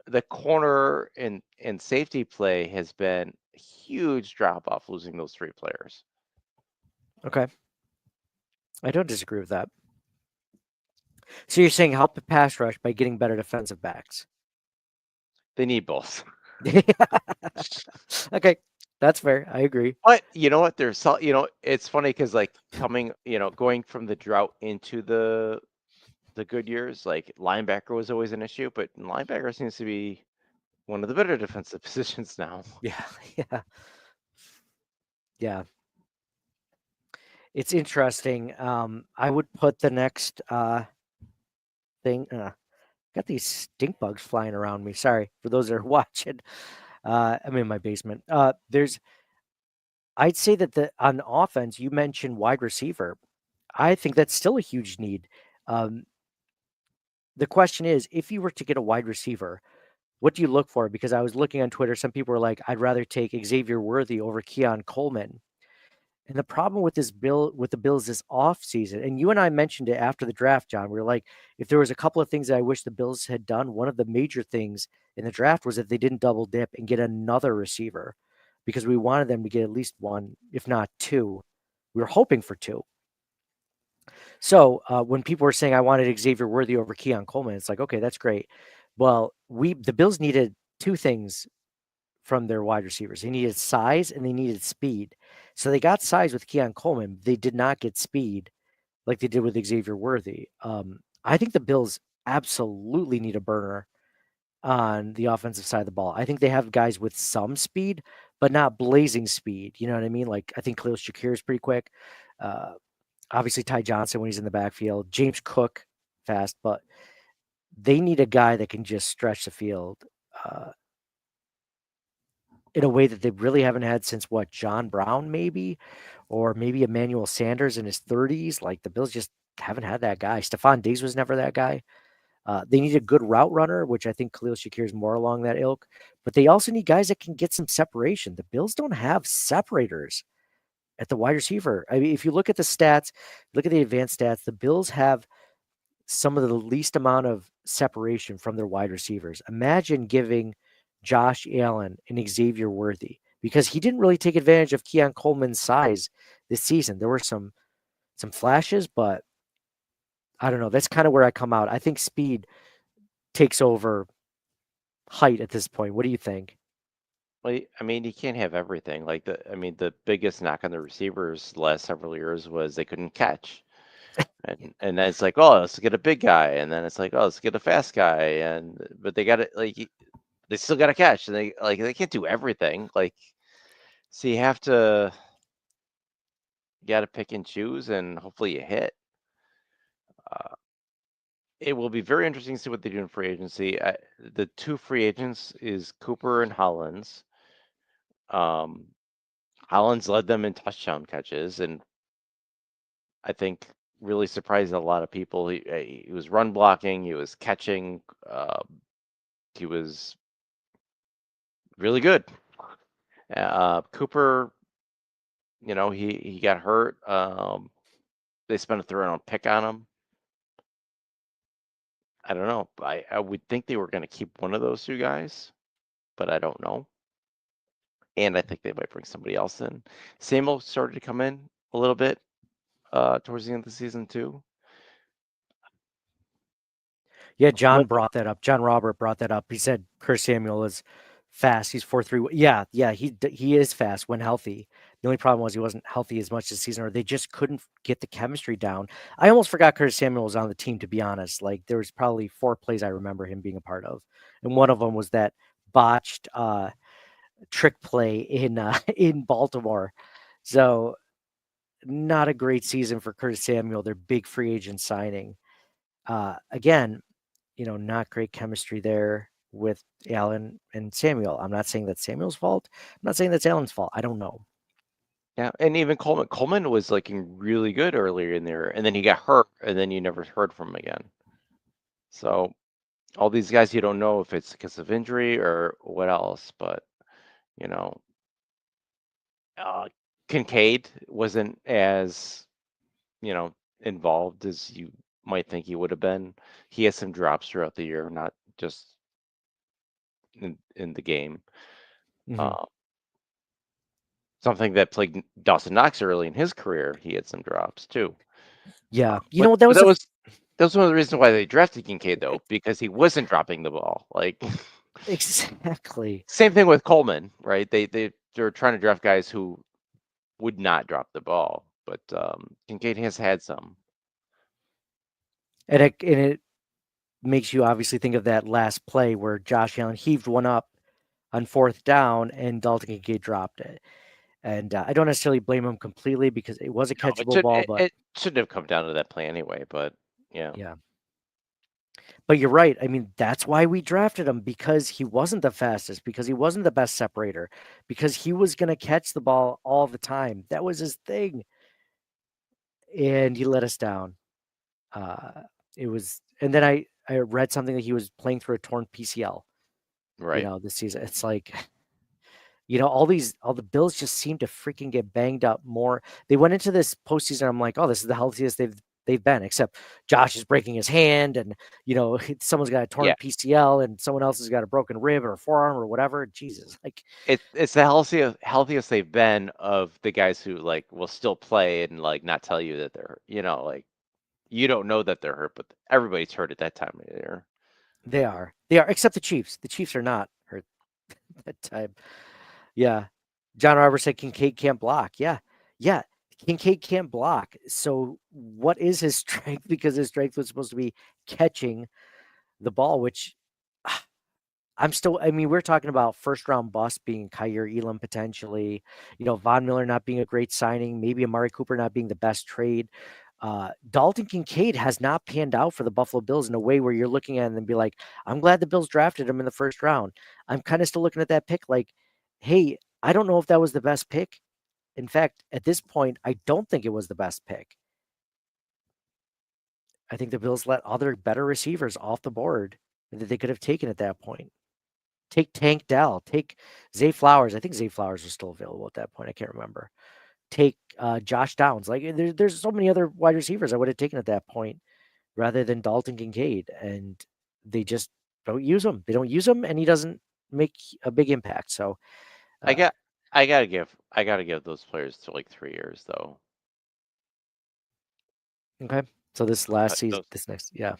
the corner and safety play has been a huge drop off losing those 3 players. Okay. I don't disagree with that. So you're saying help the pass rush by getting better defensive backs? They need both. Okay, that's fair. I agree. But you know what? There's it's funny because like going from the drought into the good years, like linebacker was always an issue, but linebacker seems to be one of the better defensive positions now. Yeah, yeah, yeah. It's interesting. I would put the next thing. Got these stink bugs flying around me. Sorry for those that are watching. I'm in my basement. I'd say that on offense, you mentioned wide receiver. I think that's still a huge need. Um, the question is, if you were to get a wide receiver, what do you look for? Because I was looking on Twitter, some people were like, "I'd rather take Xavier Worthy over Keon Coleman." And the problem with the Bills this offseason, and you and I mentioned it after the draft, John, we were like, if there was a couple of things that I wish the Bills had done, one of the major things in the draft was that they didn't double dip and get another receiver because we wanted them to get at least one, if not two. We were hoping for two. So when people were saying I wanted Xavier Worthy over Keon Coleman, it's like, okay, that's great. Well, the Bills needed two things from their wide receivers. They needed size and they needed speed. So they got size with Keon Coleman. They did not get speed like they did with Xavier Worthy. I think the Bills absolutely need a burner on the offensive side of the ball. I think they have guys with some speed, but not blazing speed. You know what I mean? Like I think Khalil Shakir is pretty quick. Uh, Obviously, Ty Johnson when he's in the backfield. James Cook fast, but they need a guy that can just stretch the field. In a way that they really haven't had since what, John Brown maybe, or maybe Emmanuel Sanders in his 30s. Like the Bills just haven't had that guy. Stephon Diggs was never that guy. They need a good route runner, which I think Khalil Shakir is more along that ilk. But they also need guys that can get some separation. The Bills don't have separators at the wide receiver. I mean, if you look at the stats, look at the advanced stats, the Bills have some of the least amount of separation from their wide receivers. Imagine giving Josh Allen and Xavier Worthy because he didn't really take advantage of Keon Coleman's size this season. There were some flashes, but I don't know. That's kind of where I come out. I think speed takes over height at this point. What do you think? Well, I mean, you can't have everything. Like the biggest knock on the receivers the last several years was they couldn't catch. And then it's like, oh, let's get a big guy, and then it's like, oh, let's get a fast guy, but they got to they still got to catch, and they can't do everything. Like, so you got to pick and choose, and hopefully you hit. It will be very interesting to see what they do in free agency. The two free agents is Cooper and Hollins. Hollins led them in touchdown catches, and I think really surprised a lot of people. He was run blocking, he was catching, he was really good. Cooper, he got hurt. They spent a third-round pick on him. I don't know. I would think they were going to keep one of those two guys, but I don't know. And I think they might bring somebody else in. Samuel started to come in a little bit towards the end of the season too. Yeah, John brought that up. John Robert brought that up. He said Curtis Samuel is fast. He's 4.3. Yeah, he is fast when healthy. The only problem was he wasn't healthy as much this season, or they just couldn't get the chemistry down. I almost forgot Curtis Samuel was on the team, to be honest. Like there was probably 4 plays I remember him being a part of, and one of them was that botched trick play in Baltimore. So not a great season for Curtis Samuel, their big free agent signing. Again, not great chemistry there with Allen and Samuel. I'm not saying that's Samuel's fault. I'm not saying that's Allen's fault. I don't know. Yeah, and even Coleman. Coleman was looking really good earlier in there, and then he got hurt, and then you never heard from him again. So all these guys, you don't know if it's because of injury or what else, but Kincaid wasn't as involved as you might think he would have been. He has some drops throughout the year, not just in the game. Mm-hmm. Something that plagued Dawson Knox early in his career, he had some drops too. Yeah, that That's one of the reasons why they drafted Kincaid, though, because he wasn't dropping the ball. Like Exactly. same thing with Coleman, right? They're trying to draft guys who would not drop the ball, but Kincaid has had some. And it makes you obviously think of that last play where Josh Allen heaved one up on 4th down and Dalton Kincaid dropped it. And I don't necessarily blame him completely because it was a No, catchable ball, but it shouldn't have come down to that play anyway. But yeah, yeah. But you're right. I mean, that's why we drafted him, because he wasn't the fastest, because he wasn't the best separator, because he was going to catch the ball all the time. That was his thing. And he let us down. It was, and then I read something that he was playing through a torn PCL, right. this season. It's like, all the Bills just seem to freaking get banged up more. They went into this postseason. I'm like, oh, this is the healthiest they've been, except Josh is breaking his hand, and someone's got a torn Yeah, PCL, and someone else has got a broken rib or a forearm or whatever. Jesus, like it's the healthiest they've been of the guys who like will still play and like not tell you that they're like you don't know that they're hurt, but everybody's hurt at that time of the year. they are, except the Chiefs. The Chiefs are not hurt at that time. Yeah, John Roberts said Kincaid can't block. Yeah, yeah. Kincaid can't block. So what is his strength? Because his strength was supposed to be catching the ball, which I mean, we're talking about first round bust being Kyer Elam potentially, Von Miller not being a great signing, maybe Amari Cooper not being the best trade. Dalton Kincaid has not panned out for the Buffalo Bills in a way where you're looking at it and be like, I'm glad the Bills drafted him in the first round. I'm kind of still looking at that pick like, hey, I don't know if that was the best pick. In fact, at this point, I don't think it was the best pick. I think the Bills let other better receivers off the board that they could have taken at that point. Take Tank Dell, take Zay Flowers. I think Zay Flowers was still available at that point. I can't remember. Take Josh Downs. Like there's so many other wide receivers I would have taken at that point rather than Dalton Kincaid, and they just don't use him. They don't use him, and he doesn't make a big impact. So I gotta give those players to like 3 years though. okay. So this last season, Those, this next, yeah,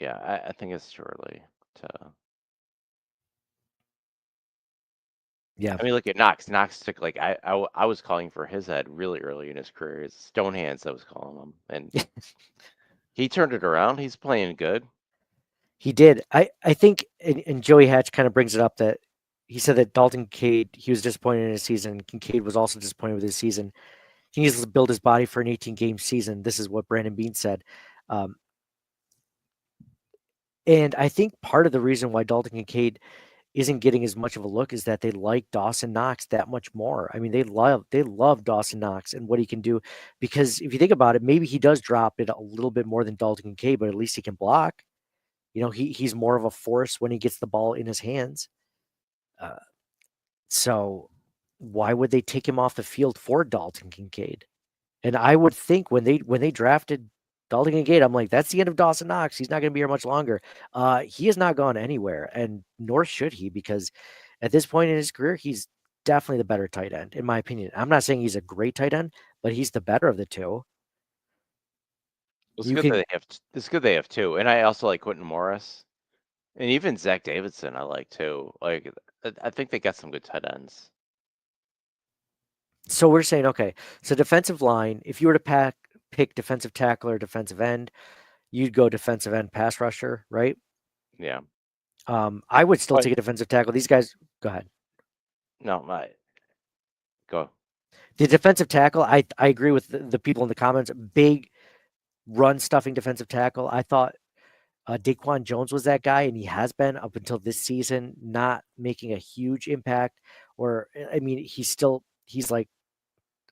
yeah, I think it's too early to. yeah. I mean, look at Knox. Knox took like I was calling for his head really early in his career. It's Stonehands I was calling him, and he turned it around. He's playing good. He did. I think, and Joey Hatch kind of brings it up that he said that Dalton Kincaid, he was disappointed in his season. Kincaid was also disappointed with his season. He needs to build his body for an 18-game season. This is what Brandon Beane said. And I think part of the reason why Dalton Kincaid isn't getting as much of a look is that they like Dawson Knox that much more. I mean, they love Dawson Knox and what he can do, because if you think about it, maybe he does drop it a little bit more than Dalton Kincaid, but at least he can block. He's more of a force when he gets the ball in his hands. So why would they take him off the field for Dalton Kincaid? And I would think when they drafted Dalton Kincaid, I'm like, that's the end of Dawson Knox. He's not going to be here much longer. He has not gone anywhere, and nor should he, because at this point in his career, he's definitely the better tight end, in my opinion. I'm not saying he's a great tight end, but he's the better of the two. It's You good can that they have. It's good they have two, and I also like Quentin Morris, and even Zach Davidson. I like too. Like I think they got some good tight ends. So we're saying, okay, so defensive line, if you were to pick defensive tackle or defensive end, you'd go defensive end pass rusher, right? Yeah. I would still But take a defensive tackle. These guys, go ahead. no, my go. The defensive tackle, I agree with the people in the comments. Big run stuffing defensive tackle. I thought Daquan Jones was that guy, and he has been up until this season, not making a huge impact. Or I mean, he's like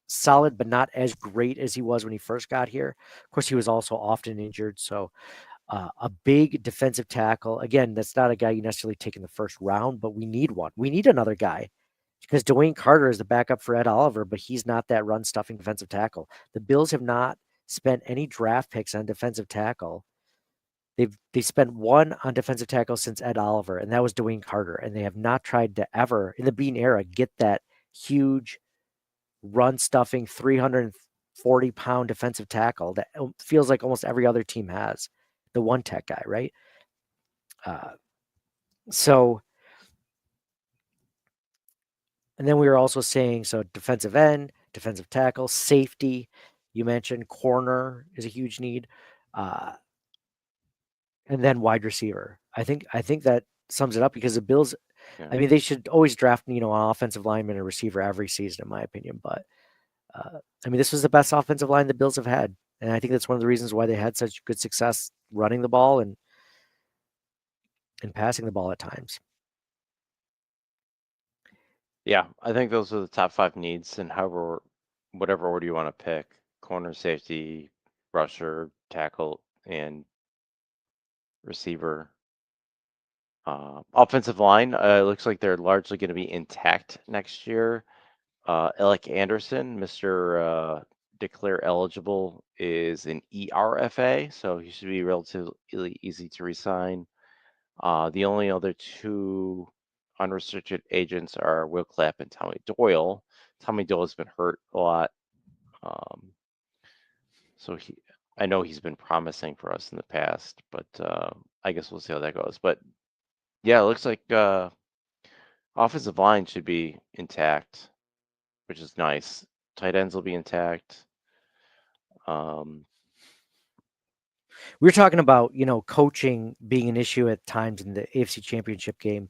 solid, but not as great as he was when he first got here. Of course, he was also often injured. So a big defensive tackle. Again, that's not a guy you necessarily take in the first round, but we need one. We need another guy, because Dwayne Carter is the backup for Ed Oliver, but he's not that run stuffing defensive tackle. The Bills have not spent any draft picks on defensive tackle. They spent one on defensive tackle since Ed Oliver, and that was Dwayne Carter. And they have not tried to ever, in the Bean era, get that huge run stuffing 300 40-pound defensive tackle that feels like almost every other team has, the one tech guy, right? So, and then we were also saying, so defensive end, defensive tackle, safety, you mentioned corner is a huge need. And then wide receiver. I think that sums it up because the Bills, Yeah. I mean, they should always draft, an offensive lineman and receiver every season, in my opinion. But I mean, this was the best offensive line the Bills have had, and I think that's one of the reasons why they had such good success running the ball and passing the ball at times. Yeah, I think those are the top 5 needs, and whatever order you want to pick: corner, safety, rusher, tackle, and receiver. Offensive line, looks like they're largely going to be intact next year. Alec Anderson, Mr. Declare eligible, is an ERFA, so he should be relatively easy to resign. The only other 2 unrestricted agents are Will Clapp and Tommy Doyle. Tommy Doyle has been hurt a lot, so I know he's been promising for us in the past, but I guess we'll see how that goes. But yeah, it looks like offensive line should be intact, which is nice. Tight ends will be intact. We were talking about, coaching being an issue at times in the AFC Championship game.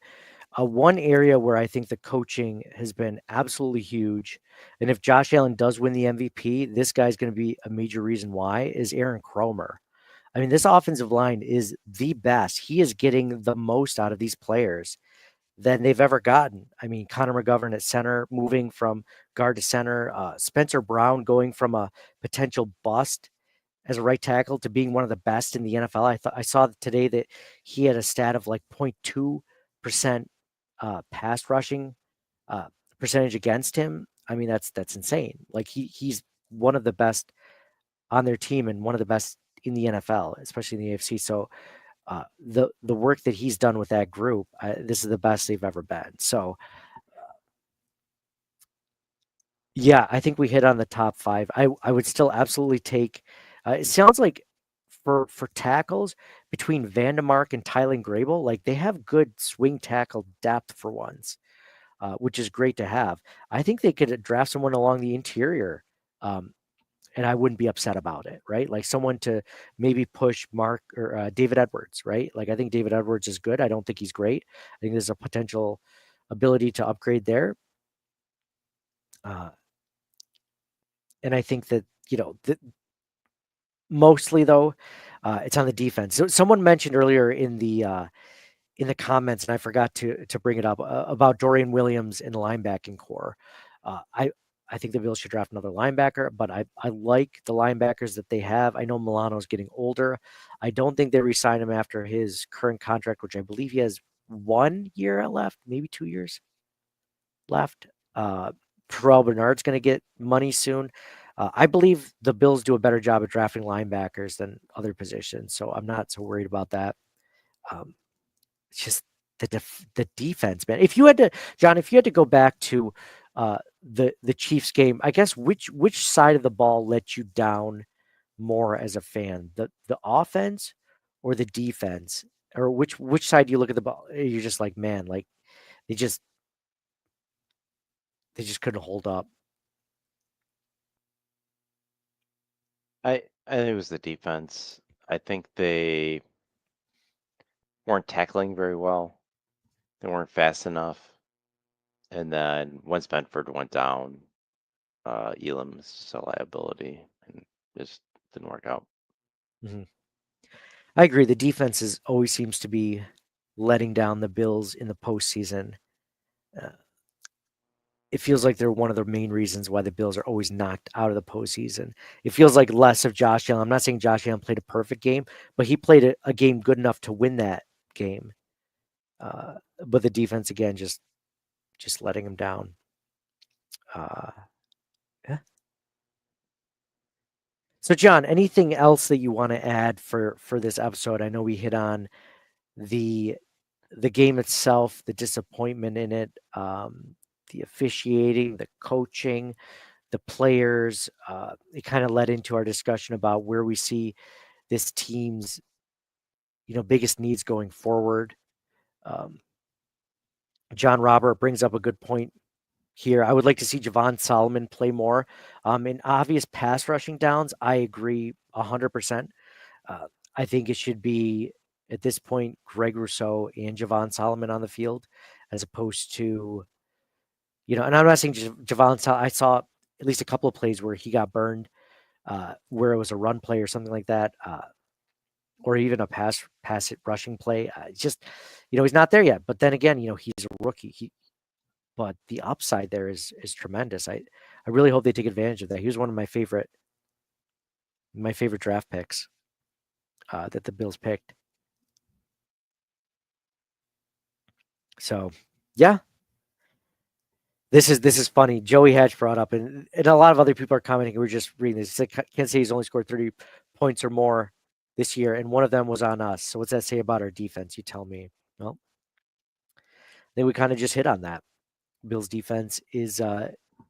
One area where I think the coaching has been absolutely huge, and if Josh Allen does win the MVP, this guy's going to be a major reason why, is Aaron Cromer. I mean, this offensive line is the best. He is getting the most out of these players than they've ever gotten. I mean, Connor McGovern at center, moving from guard to center, Spencer Brown going from a potential bust as a right tackle to being one of the best in the NFL. I saw today that he had a stat of like 0.2% pass rushing percentage against him. I mean, that's insane. Like he's one of the best on their team and one of the best in the NFL, especially in the AFC. So the work that he's done with that group, this is the best they've ever been. So yeah, I think we hit on the top 5. I would still absolutely take. It sounds like for tackles between Vandemark and Tylen Grable, like they have good swing tackle depth for once, which is great to have. I think they could draft someone along the interior, and I wouldn't be upset about it, right? Like someone to maybe push Mark or David Edwards, right? Like I think David Edwards is good. I don't think he's great. I think there's a potential ability to upgrade there. And I think that, mostly though, it's on the defense. So someone mentioned earlier in the comments, and I forgot to bring it up about Dorian Williams in the linebacking core. I think the Bills should draft another linebacker, but I like the linebackers that they have. I know Milano's getting older. I don't think they re-sign him after his current contract, which I believe he has 1 year left, maybe 2 years left. Terrell Bernard's going to get money soon. I believe the Bills do a better job at drafting linebackers than other positions, so I'm not so worried about that. It's just the defense, man. If you had to, John, if you had to go back to the Chiefs game, I guess which side of the ball let you down more as a fan, the offense or the defense, or which side do you look at the ball? You're just like, man, like they just couldn't hold up. I think it was the defense. I think they weren't tackling very well. They weren't fast enough. And then once Benford went down, Elam was just a liability and just didn't work out. Mm-hmm. I agree. The defense always seems to be letting down the Bills in the postseason. It feels like they're one of the main reasons why the Bills are always knocked out of the postseason. It feels like less of Josh Allen. I'm not saying Josh Allen played a perfect game, but he played a game good enough to win that game. But the defense, again, just letting him down. Yeah. So, John, anything else that you want to add for this episode? I know we hit on the game itself, the disappointment in it, the officiating, the coaching, the players. It kind of led into our discussion about where we see this team's, biggest needs going forward. Um, John Robert brings up a good point here. I would like to see Javon Solomon play more. In obvious pass rushing downs, I agree 100%. I think it should be at this point Greg Rousseau and Javon Solomon on the field, as opposed to, and I'm not saying Javon. I saw at least a couple of plays where he got burned, where it was a run play or something like that, or even a pass it rushing play. Just, he's not there yet. But then again, he's a rookie. But the upside there is tremendous. I really hope they take advantage of that. He was one of my favorite draft picks that the Bills picked. So, yeah, this is funny. Joey Hatch brought up, and a lot of other people are commenting. We were just reading this. Kansas City's only scored 30 points or more this year, and one of them was on us. So what's that say about our defense? You tell me. Well, then we kind of just hit on that. Bills defense is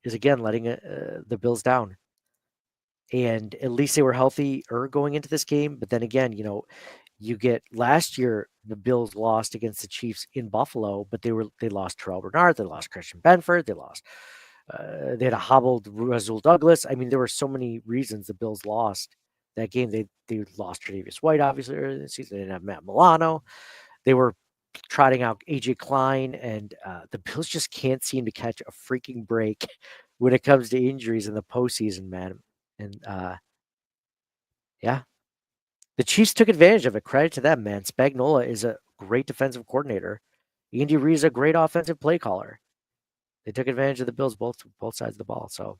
again letting the Bills down. And at least they were healthy going into this game. But then again, you get last year the Bills lost against the Chiefs in Buffalo, but they lost Terrell Bernard, they lost Christian Benford, they had a hobbled Rasul Douglas. I mean, there were so many reasons the Bills lost that game. They lost Tre'Davious White obviously early in the season. They didn't have Matt Milano. They were trotting out AJ Klein, and the Bills just can't seem to catch a freaking break when it comes to injuries in the postseason, man. And yeah, the Chiefs took advantage of it. Credit to them, man. Spagnuolo is a great defensive coordinator. Andy Reid is a great offensive play caller. They took advantage of the Bills both sides of the ball. So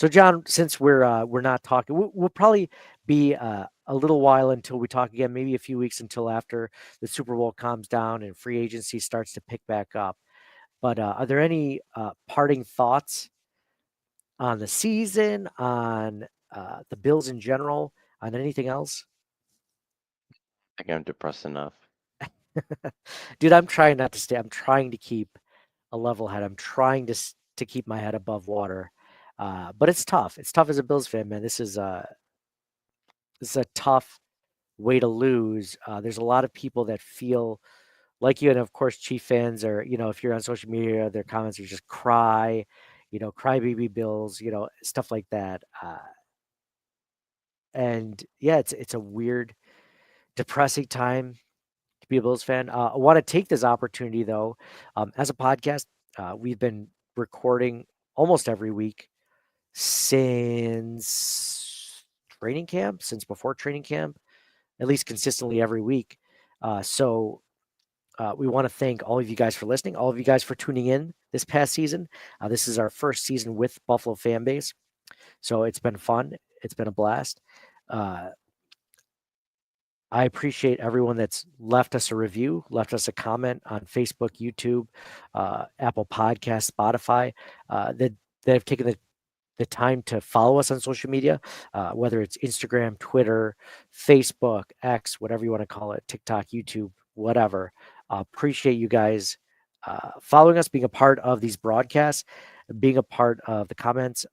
John, since we're not talking, we'll probably be a little while until we talk again. Maybe a few weeks until after the Super Bowl calms down and free agency starts to pick back up. But are there any parting thoughts on the season, on the Bills in general, on anything else? I think I'm depressed enough. Dude, I'm trying not to stay. I'm trying to keep a level head. I'm trying to keep my head above water. But it's tough. It's tough as a Bills fan, man. This is a tough way to lose. There's a lot of people that feel like you, and of course, Chief fans are. If you're on social media, their comments are just cry, cry baby Bills, stuff like that. And yeah, it's a weird, depressing time to be a Bills fan. I want to take this opportunity though, as a podcast. We've been recording almost every week since training camp, since before training camp, at least consistently every week. So we want to thank all of you guys for listening, all of you guys for tuning in this past season. This is our first season with Buffalo fan base. So it's been fun. It's been a blast. I appreciate everyone that's left us a review, left us a comment on Facebook, YouTube, Apple Podcasts, Spotify, that have taken the time to follow us on social media, whether it's Instagram, Twitter, Facebook, X, whatever you want to call it, TikTok, YouTube, whatever. Appreciate you guys following us, being a part of these broadcasts, being a part of the comments,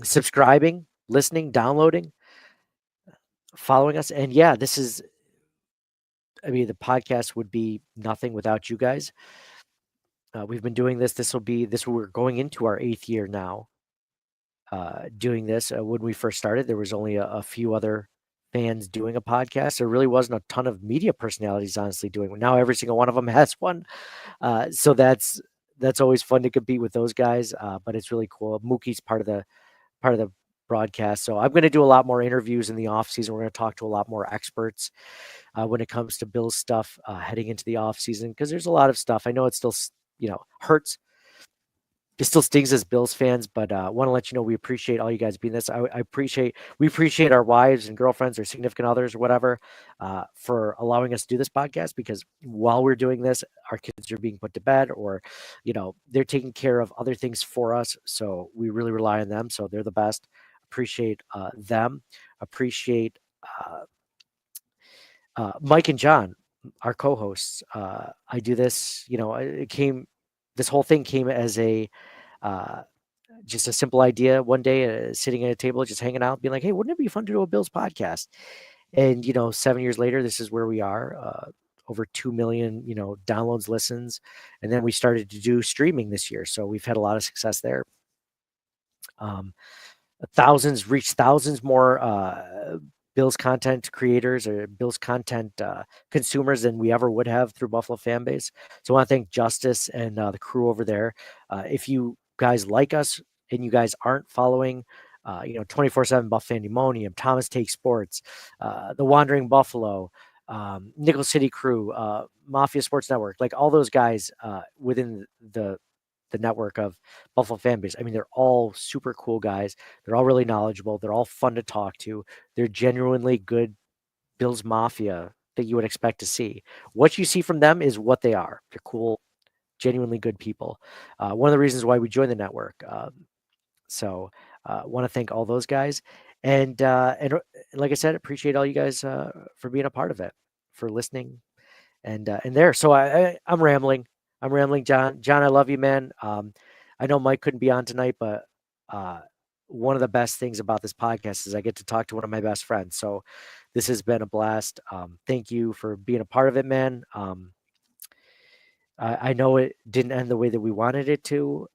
subscribing, listening, downloading, following us. And yeah, the podcast would be nothing without you guys. We've been doing this. We're going into our 8th year now. Doing this. When we first started, there was only a few other fans doing a podcast. There really wasn't a ton of media personalities, honestly, doing it. Now every single one of them has one. So that's always fun to compete with those guys. But it's really cool. Mookie's part of the broadcast. So I'm going to do a lot more interviews in the off season. We're going to talk to a lot more experts when it comes to Bills stuff heading into the off season, because there's a lot of stuff. I know it still, hurts. It still stings as Bills fans, but want to let you know we appreciate all you guys being this. We appreciate our wives and girlfriends or significant others or whatever for allowing us to do this podcast, because while we're doing this, our kids are being put to bed, or they're taking care of other things for us. So we really rely on them. So they're the best. Appreciate them. Appreciate Mike and John, our co-hosts. I do this. This whole thing came as a just a simple idea one day, sitting at a table, just hanging out, being like, hey, wouldn't it be fun to do a Bills podcast? And, 7 years later, this is where we are, over 2 million, downloads, listens. And then we started to do streaming this year. So we've had a lot of success there. Reached thousands more Bills content creators or Bills content consumers than we ever would have through Buffalo fan base. So I want to thank Justice and the crew over there. If you guys like us and you guys aren't following, 24/7 Buff Pandemonium, Thomas Take Sports, The Wandering Buffalo, Nickel City Crew, Mafia Sports Network, like all those guys within the network of Buffalo fan base. I mean, they're all super cool guys. They're all really knowledgeable. They're all fun to talk to. They're genuinely good Bills Mafia that you would expect to see. What you see from them is what they are. They're cool, genuinely good people. One of the reasons why we joined the network. So want to thank all those guys. And like I said, appreciate all you guys for being a part of it, for listening and there. So I'm rambling. John. John, I love you, man. I know Mike couldn't be on tonight, but one of the best things about this podcast is I get to talk to one of my best friends. So this has been a blast. Thank you for being a part of it, man. I know it didn't end the way that we wanted it to,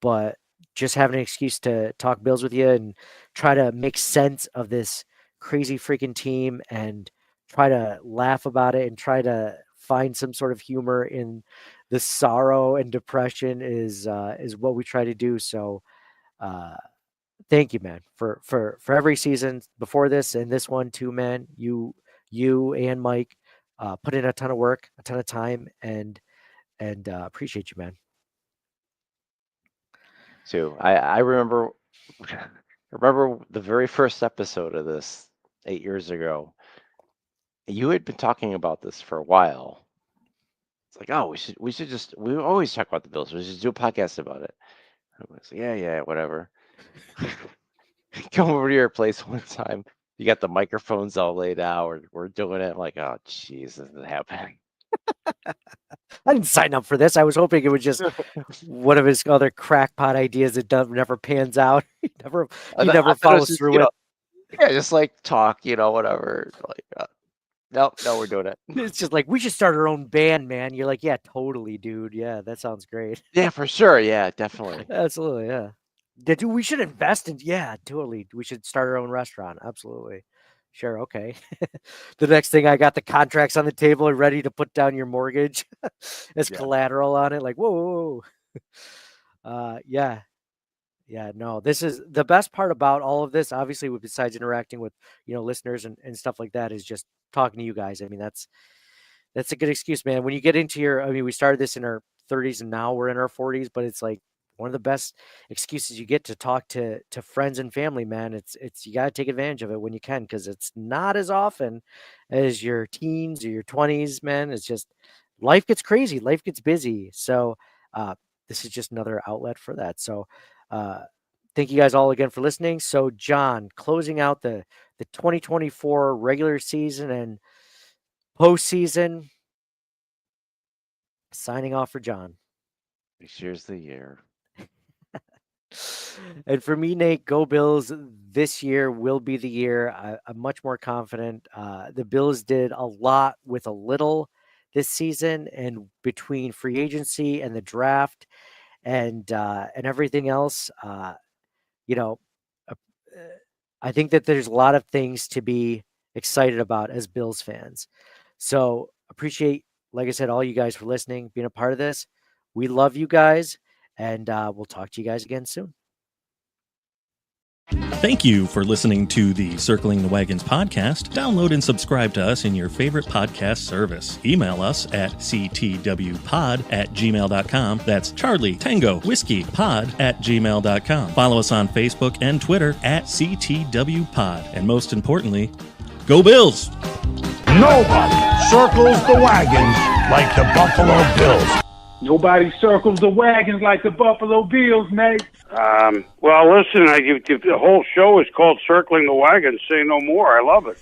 but just having an excuse to talk Bills with you and try to make sense of this crazy freaking team and try to laugh about it and try to find some sort of humor in the sorrow and depression is what we try to do. So thank you, man, for every season before this and this one too, man. You and Mike put in a ton of work, a ton of time, and appreciate you, man. Too. I remember the very first episode of this 8 years ago. You had been talking about this for a while. It's like, oh, we always talk about the Bills. We should do a podcast about it. I was like, yeah, whatever. Come over to your place one time. You got the microphones all laid out. We're doing it. I'm like, oh, jeez, this is happening. I didn't sign up for this. I was hoping it was just one of his other crackpot ideas that never pans out. He never follows through with. Yeah, just like talk, whatever. Like, no, we're doing it. It's just like, we should start our own band, man. You're like, yeah, totally, dude. Yeah, that sounds great. Yeah, for sure. Yeah, definitely. Absolutely, yeah. We should invest in, yeah, totally. We should start our own restaurant. Absolutely. Sure, okay. The next thing, I got the contracts on the table and ready to put down your mortgage as collateral on it. Like, whoa. Yeah, no, this is the best part about all of this. Obviously, besides interacting with, listeners and stuff like that, is just talking to you guys. I mean, that's a good excuse, man. When you get into we started this in our 30s and now we're in our 40s, but it's like one of the best excuses you get to talk to friends and family, man. It's you got to take advantage of it when you can, because it's not as often as your teens or your 20s, man. It's just life gets crazy, life gets busy. So this is just another outlet for that. So thank you guys all again for listening. So John, closing out the 2024 regular season and postseason, signing off for John. This year's the year. And for me, Nate, go Bills. This year will be the year. I'm much more confident. The Bills did a lot with a little this season, and between free agency and the draft and everything else, I think that there's a lot of things to be excited about as Bills fans. So appreciate, like I said, all you guys for listening, being a part of this. We love you guys, and we'll talk to you guys again soon. Thank you for listening to the Circling the Wagons podcast. Download and subscribe to us in your favorite podcast service. Email us at ctwpod@gmail.com. That's Charlie Tango Whiskey Pod@gmail.com. Follow us on Facebook and Twitter at CTWPod. And most importantly, go Bills! Nobody circles the wagons like the Buffalo Bills. Nobody circles the wagons like the Buffalo Bills, Nate. Well, listen, the whole show is called Circling the Wagons. Say no more. I love it.